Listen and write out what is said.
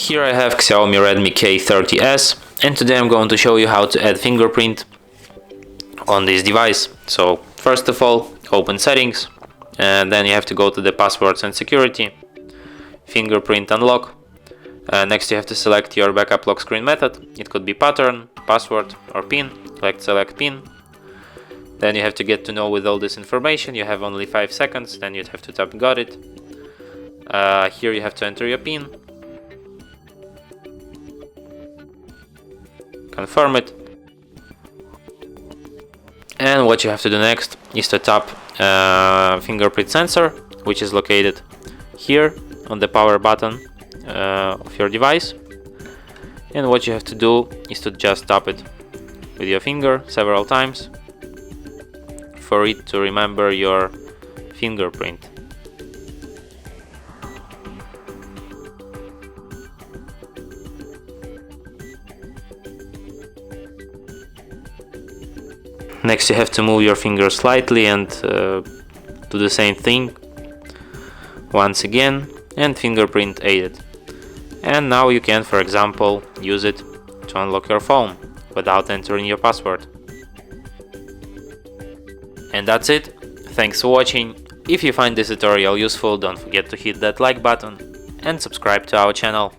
Here I have XIAOMI Redmi K30S, and today I'm going to show you how to add fingerprint on this device. So first of all, open settings, and then you have to go to the passwords and security, fingerprint unlock. Next you have to select your backup lock screen method. It could be pattern, password or pin. Select pin. Then you have to get to know with all this information. You have only 5 seconds, then you'd have to tap got it. Here you have to enter your pin. Confirm it, and what you have to do next is to tap fingerprint sensor, which is located here on the power button of your device. And what you have to do is to just tap it with your finger several times for it to remember your fingerprint. Next you have to move your finger slightly and do the same thing once again, and fingerprint aided. And now you can, for example, use it to unlock your phone without entering your password. And that's it. Thanks for watching. If you find this tutorial useful, don't forget to hit that like button and subscribe to our channel.